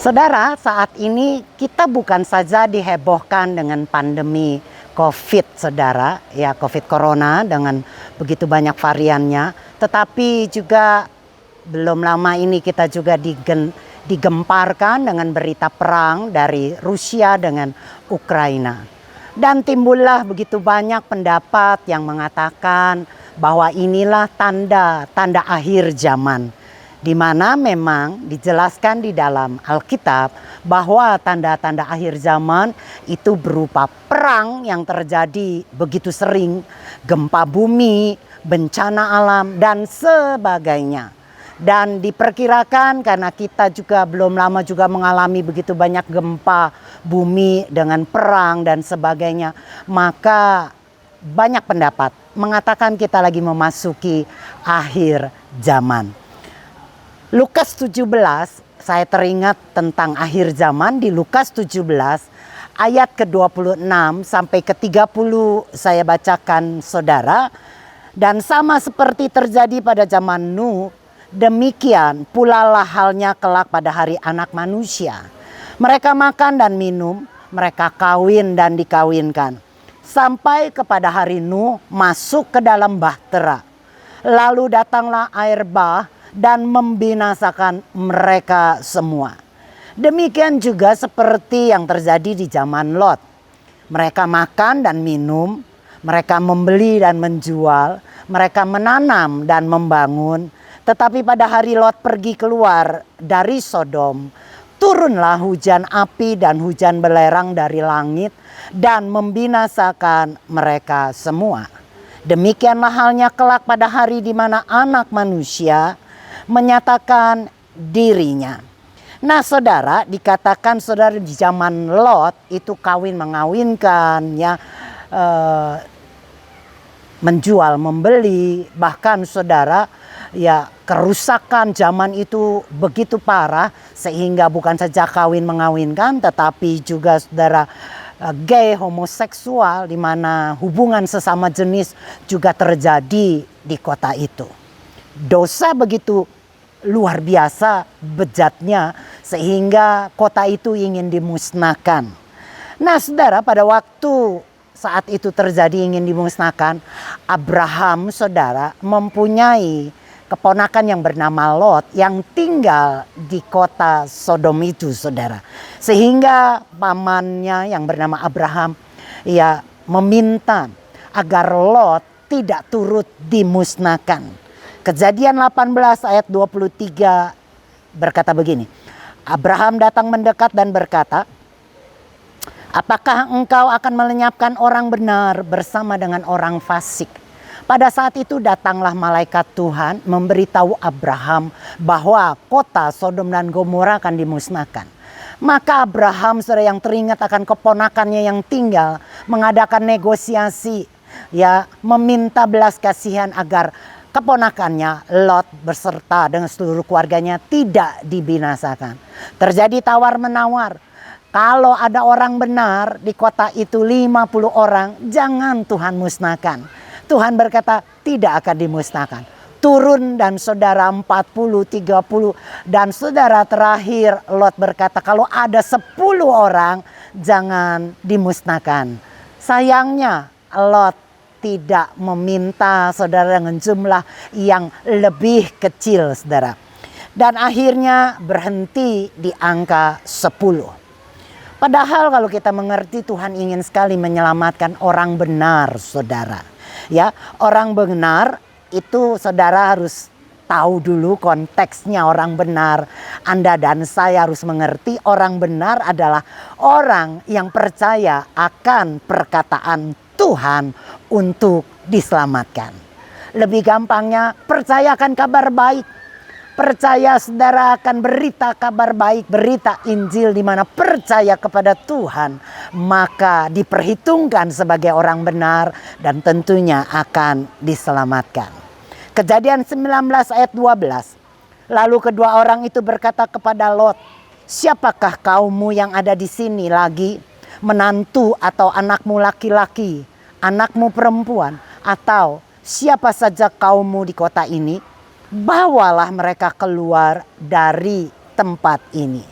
Saudara, saat ini kita bukan saja dihebohkan dengan pandemi COVID, saudara, ya COVID Corona dengan begitu banyak variannya, tetapi juga belum lama ini kita juga digemparkan dengan berita perang dari Rusia dengan Ukraina. Dan timbullah begitu banyak pendapat yang mengatakan bahwa inilah tanda akhir zaman, di mana memang dijelaskan di dalam Alkitab bahwa tanda-tanda akhir zaman itu berupa perang yang terjadi begitu sering, gempa bumi, bencana alam, dan sebagainya. Dan diperkirakan karena kita juga belum lama juga mengalami begitu banyak gempa bumi dengan perang dan sebagainya, maka banyak pendapat mengatakan kita lagi memasuki akhir zaman. Lukas 17, saya teringat tentang akhir zaman di Lukas 17 ayat ke-26 sampai ke-30 saya bacakan saudara. Dan sama seperti terjadi pada zaman Nuh, demikian pula lah halnya kelak pada hari Anak Manusia. Mereka makan dan minum, mereka kawin dan dikawinkan, sampai kepada hari Nuh masuk ke dalam bahtera. Lalu datanglah air bah dan membinasakan mereka semua. Demikian juga seperti yang terjadi di zaman Lot. Mereka makan dan minum, mereka membeli dan menjual, mereka menanam dan membangun. Tetapi pada hari Lot pergi keluar dari Sodom, turunlah hujan api dan hujan belerang dari langit dan membinasakan mereka semua. Demikianlah halnya kelak pada hari di mana Anak Manusia menyatakan dirinya. Nah saudara, dikatakan saudara di zaman Lot itu kawin mengawinkan, ya, menjual membeli, bahkan saudara, ya, kerusakan zaman itu begitu parah sehingga bukan saja kawin mengawinkan tetapi juga saudara gay, homoseksual, di mana hubungan sesama jenis juga terjadi di kota itu. Dosa begitu luar biasa bejatnya sehingga kota itu ingin dimusnahkan. Nah saudara, pada waktu saat itu terjadi ingin dimusnahkan, Abraham saudara mempunyai keponakan yang bernama Lot yang tinggal di kota Sodom itu saudara. Sehingga pamannya yang bernama Abraham ya meminta agar Lot tidak turut dimusnahkan. Kejadian 18 ayat 23 berkata begini. Abraham datang mendekat dan berkata, "Apakah engkau akan melenyapkan orang benar bersama dengan orang fasik?" Pada saat itu datanglah malaikat Tuhan memberitahu Abraham bahwa kota Sodom dan Gomora akan dimusnahkan. Maka Abraham, saudara, yang teringat akan keponakannya yang tinggal, mengadakan negosiasi, ya, meminta belas kasihan agar keponakannya Lot beserta dengan seluruh keluarganya tidak dibinasakan. Terjadi tawar-menawar. Kalau ada orang benar di kota itu 50 orang, jangan Tuhan musnahkan. Tuhan berkata tidak akan dimusnahkan. Turun dan saudara 40, 30. Dan saudara terakhir Lot berkata kalau ada 10 orang jangan dimusnahkan. Sayangnya Lot tidak meminta saudara dengan jumlah yang lebih kecil saudara. Dan akhirnya berhenti di angka 10. Padahal kalau kita mengerti Tuhan ingin sekali menyelamatkan orang benar saudara. Ya, orang benar itu saudara harus tahu dulu konteksnya orang benar. Anda dan saya harus mengerti orang benar adalah orang yang percaya akan perkataan Tuhan untuk diselamatkan. Lebih gampangnya percayakan kabar baik. Percaya saudara akan berita kabar baik, berita Injil, di mana percaya kepada Tuhan, maka diperhitungkan sebagai orang benar dan tentunya akan diselamatkan. Kejadian 19 ayat 12. Lalu kedua orang itu berkata kepada Lot, "Siapakah kaummu yang ada di sini lagi? Menantu atau anakmu laki-laki, anakmu perempuan, atau siapa saja kaummu di kota ini? Bawalah mereka keluar dari tempat ini."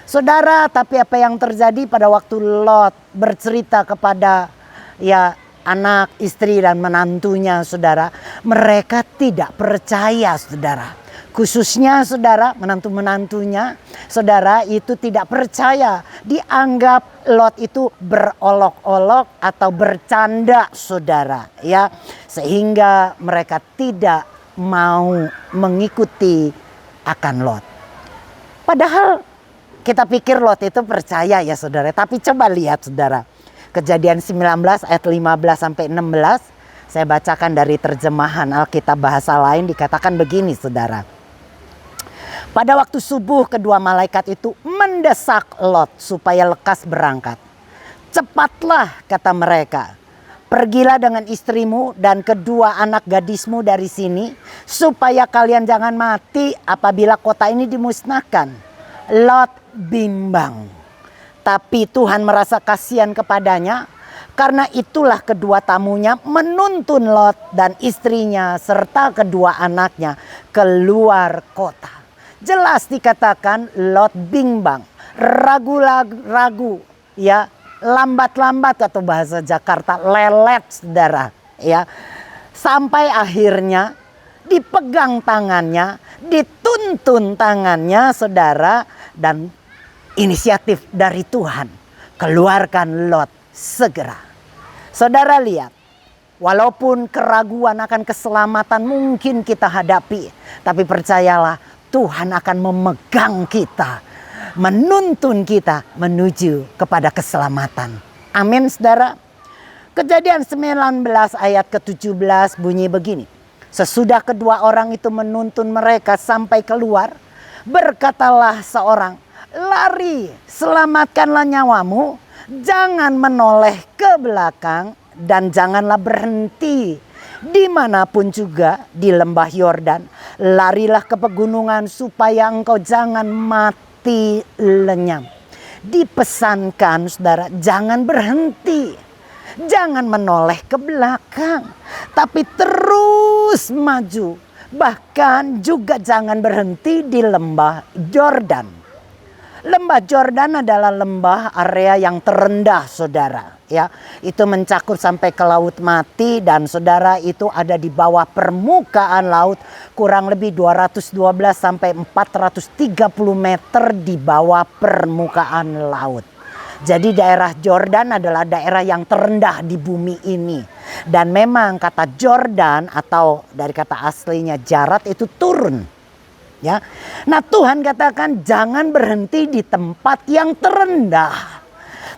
Saudara, tapi apa yang terjadi pada waktu Lot bercerita kepada ya anak, istri dan menantunya, saudara, mereka tidak percaya, saudara. Khususnya saudara, menantu-menantunya, saudara itu tidak percaya. Dianggap Lot itu berolok-olok atau bercanda, saudara, ya. Sehingga mereka tidak mau mengikuti akan Lot. Padahal kita pikir Lot itu percaya ya saudara. Tapi coba lihat saudara. Kejadian 19 ayat 15 sampai 16. Saya bacakan dari terjemahan Alkitab bahasa lain, dikatakan begini saudara. Pada waktu subuh kedua malaikat itu mendesak Lot supaya lekas berangkat. Cepatlah kata mereka. Pergilah dengan istrimu dan kedua anak gadismu dari sini. Supaya kalian jangan mati apabila kota ini dimusnahkan. Lot bimbang. Tapi Tuhan merasa kasihan kepadanya. Karena itulah kedua tamunya menuntun Lot dan istrinya serta kedua anaknya keluar kota. Jelas dikatakan Lot bimbang, ragu-ragu, ya, lambat-lambat atau bahasa Jakarta lelet, saudara, ya. Sampai akhirnya dipegang tangannya, dituntun tangannya, saudara, dan inisiatif dari Tuhan, keluarkan Lot segera. Saudara lihat, walaupun keraguan akan keselamatan mungkin kita hadapi, tapi percayalah Tuhan akan memegang kita, menuntun kita menuju kepada keselamatan. Amin, saudara. Kejadian 19 ayat ke-17 bunyi begini. Sesudah kedua orang itu menuntun mereka sampai keluar, berkatalah seorang, lari, selamatkanlah nyawamu, jangan menoleh ke belakang dan janganlah berhenti dimanapun juga di lembah Yordan. Larilah ke pegunungan supaya engkau jangan mati lenyap. Dipesankan saudara, jangan berhenti, jangan menoleh ke belakang, tapi terus maju. Bahkan juga jangan berhenti di lembah Yordan. Lembah Yordan adalah lembah area yang terendah, saudara. Ya, itu mencakup sampai ke Laut Mati dan saudara itu ada di bawah permukaan laut kurang lebih 212 sampai 430 meter di bawah permukaan laut. Jadi daerah Yordan adalah daerah yang terendah di bumi ini. Dan memang kata Yordan atau dari kata aslinya jarat itu turun. Ya. Nah, Tuhan katakan jangan berhenti di tempat yang terendah.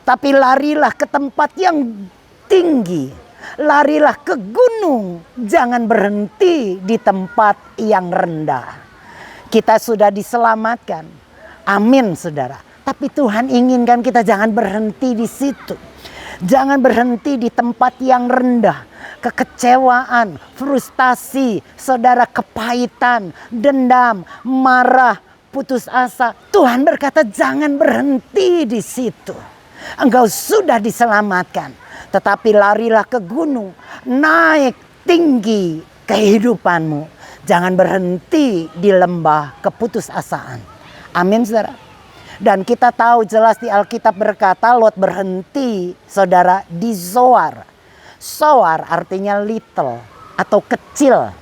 Tapi larilah ke tempat yang tinggi. Larilah ke gunung. Jangan berhenti di tempat yang rendah. Kita sudah diselamatkan. Amin, saudara. Tapi Tuhan inginkan kita jangan berhenti di situ. Jangan berhenti di tempat yang rendah. Kekecewaan, frustasi, saudara, kepahitan, dendam, marah, putus asa. Tuhan berkata jangan berhenti di situ. Engkau sudah diselamatkan. Tetapi larilah ke gunung. Naik tinggi kehidupanmu. Jangan berhenti di lembah keputusasaan. Amin, saudara. Dan kita tahu jelas di Alkitab berkata Lot berhenti, saudara, di Zoar. Zoar artinya little atau kecil.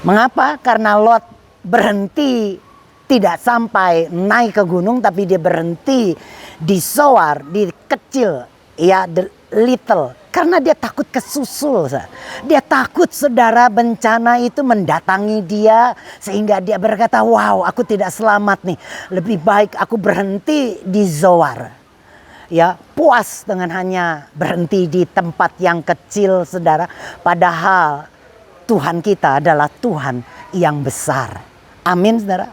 Mengapa? Karena Lot berhenti tidak sampai naik ke gunung, tapi dia berhenti di Zoar, di kecil, ya, the little. Karena dia takut kesusul. Dia takut, saudara, bencana itu mendatangi dia. Sehingga dia berkata, wow, aku tidak selamat nih. Lebih baik aku berhenti di Zoar. Ya, puas dengan hanya berhenti di tempat yang kecil, saudara. Padahal Tuhan kita adalah Tuhan yang besar. Amin, saudara.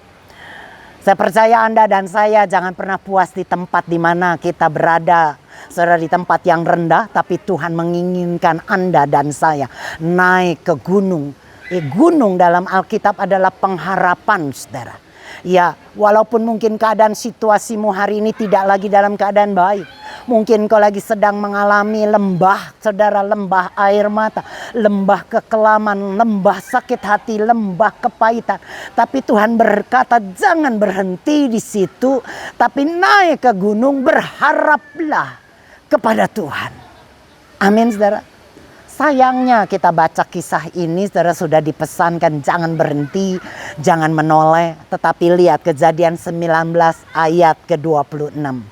Saya percaya Anda dan saya jangan pernah puas di tempat di mana kita berada. Saudara, di tempat yang rendah, tapi Tuhan menginginkan Anda dan saya naik ke gunung. Gunung dalam Alkitab adalah pengharapan, saudara. Ya, walaupun mungkin keadaan situasimu hari ini tidak lagi dalam keadaan baik. Mungkin kau lagi sedang mengalami lembah, saudara, lembah air mata, lembah kekelaman, lembah sakit hati, lembah kepahitan. Tapi Tuhan berkata, jangan berhenti di situ, tapi naik ke gunung, berharaplah kepada Tuhan. Amin, saudara. Sayangnya kita baca kisah ini, saudara, sudah dipesankan jangan berhenti, jangan menoleh. Tetapi lihat Kejadian 19 ayat ke-26.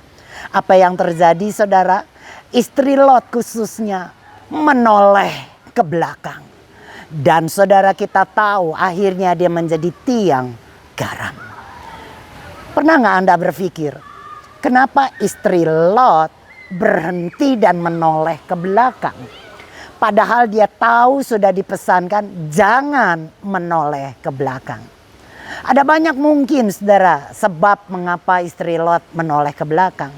Apa yang terjadi, saudara? Istri Lot khususnya menoleh ke belakang. Dan saudara, kita tahu akhirnya dia menjadi tiang garam. Pernah nggak Anda berpikir, kenapa istri Lot berhenti dan menoleh ke belakang? Padahal dia tahu sudah dipesankan jangan menoleh ke belakang. Ada banyak mungkin, saudara, sebab mengapa istri Lot menoleh ke belakang.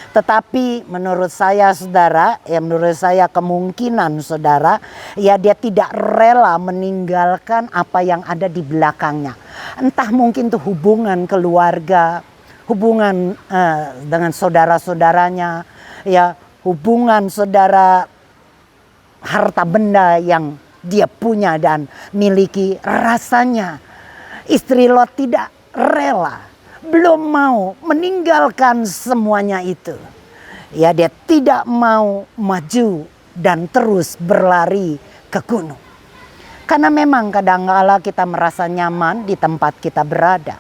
Tetapi menurut saya, saudara, menurut saya kemungkinan, saudara, dia tidak rela meninggalkan apa yang ada di belakangnya. Entah mungkin itu hubungan keluarga, hubungan dengan saudara-saudaranya, hubungan saudara, harta benda yang dia punya dan miliki. Rasanya istri Lot tidak rela, belum mau meninggalkan semuanya itu. Dia tidak mau maju dan terus berlari ke gunung. Karena memang kadang-kala kita merasa nyaman di tempat kita berada.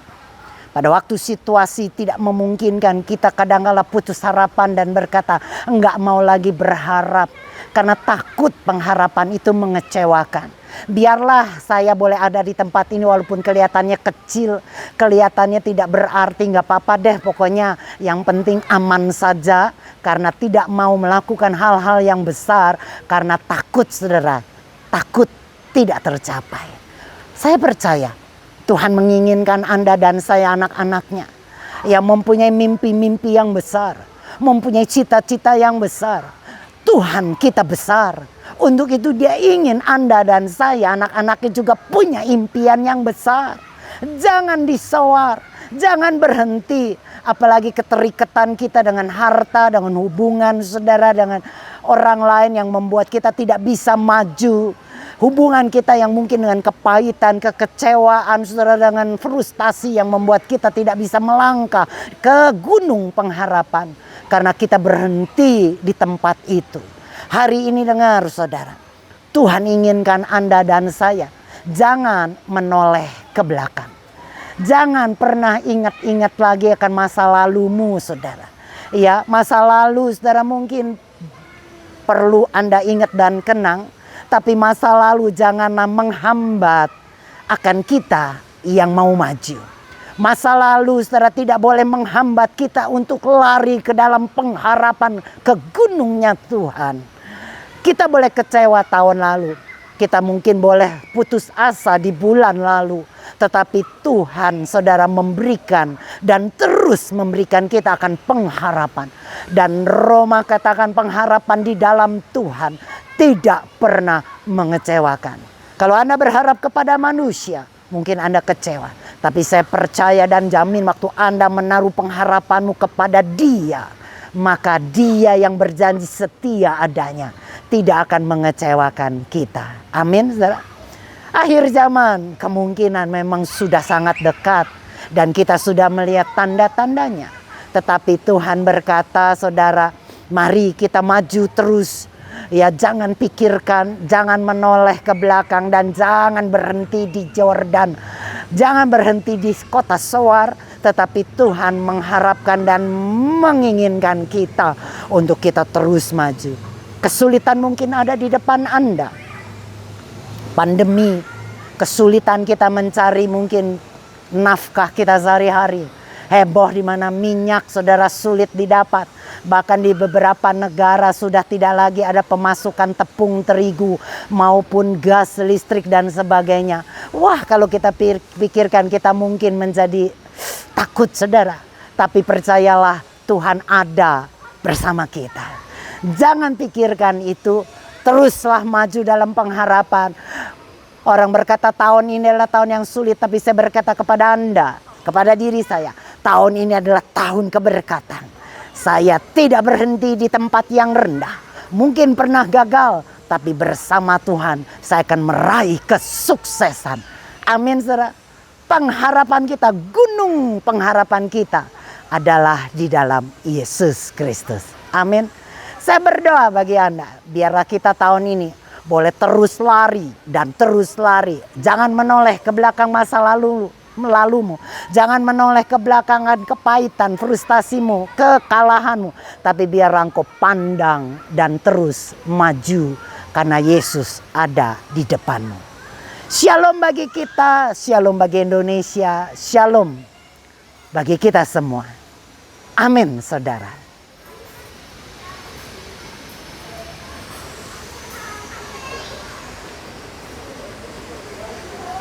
Pada waktu situasi tidak memungkinkan, kita kadang-kala putus harapan dan berkata enggak mau lagi berharap. Karena takut pengharapan itu mengecewakan. Biarlah saya boleh ada di tempat ini walaupun kelihatannya kecil, kelihatannya tidak berarti, nggak apa-apa deh pokoknya yang penting aman saja. Karena tidak mau melakukan hal-hal yang besar, karena takut, saudara, takut tidak tercapai. Saya percaya Tuhan menginginkan Anda dan saya, anak-anaknya, yang mempunyai mimpi-mimpi yang besar, mempunyai cita-cita yang besar. Tuhan kita besar. Untuk itu dia ingin Anda dan saya, anak-anaknya juga punya impian yang besar. Jangan disowar, jangan berhenti. Apalagi keterikatan kita dengan harta, dengan hubungan saudara, dengan orang lain yang membuat kita tidak bisa maju. Hubungan kita yang mungkin dengan kepahitan, kekecewaan, saudara, dengan frustasi yang membuat kita tidak bisa melangkah ke gunung pengharapan. Karena kita berhenti di tempat itu. Hari ini dengar, saudara, Tuhan inginkan Anda dan saya jangan menoleh ke belakang. Jangan pernah ingat-ingat lagi akan masa lalumu, saudara. Ya, masa lalu, saudara, mungkin perlu Anda ingat dan kenang. Tapi masa lalu janganlah menghambat akan kita yang mau maju. Masa lalu, saudara, tidak boleh menghambat kita untuk lari ke dalam pengharapan ke gunungnya Tuhan. Kita boleh kecewa tahun lalu. Kita mungkin boleh putus asa di bulan lalu. Tetapi Tuhan, saudara, memberikan dan terus memberikan kita akan pengharapan. Dan Roma katakan pengharapan di dalam Tuhan tidak pernah mengecewakan. Kalau Anda berharap kepada manusia, mungkin Anda kecewa. Tapi saya percaya dan jamin waktu Anda menaruh pengharapanmu kepada Dia, maka Dia yang berjanji setia adanya tidak akan mengecewakan kita. Amin, saudara. Akhir zaman kemungkinan memang sudah sangat dekat dan kita sudah melihat tanda-tandanya. Tetapi Tuhan berkata, saudara, mari kita maju terus. Ya, jangan pikirkan, jangan menoleh ke belakang dan jangan berhenti di Yordan. Jangan berhenti di kota Soar, tetapi Tuhan mengharapkan dan menginginkan kita untuk kita terus maju. Kesulitan mungkin ada di depan Anda. Pandemi, kesulitan kita mencari mungkin nafkah kita sehari-hari. Heboh di mana minyak, saudara, sulit didapat. Bahkan di beberapa negara sudah tidak lagi ada pemasukan tepung terigu maupun gas, listrik dan sebagainya. Wah, kalau kita pikirkan kita mungkin menjadi takut, saudara. Tapi percayalah Tuhan ada bersama kita. Jangan pikirkan itu, teruslah maju dalam pengharapan. Orang berkata tahun ini adalah tahun yang sulit, tapi saya berkata kepada Anda, kepada diri saya, tahun ini adalah tahun keberkatan. Saya tidak berhenti di tempat yang rendah. Mungkin pernah gagal, tapi bersama Tuhan saya akan meraih kesuksesan. Amin, saudara. Pengharapan kita, gunung pengharapan kita adalah di dalam Yesus Kristus. Amin. Saya berdoa bagi Anda, biarlah kita tahun ini boleh terus lari dan terus lari. Jangan menoleh ke belakang masa lalumu. Jangan menoleh ke belakangan kepahitan, frustasimu, kekalahanmu. Tapi biar engkau pandang dan terus maju karena Yesus ada di depanmu. Shalom bagi kita, shalom bagi Indonesia, shalom bagi kita semua. Amin, saudara.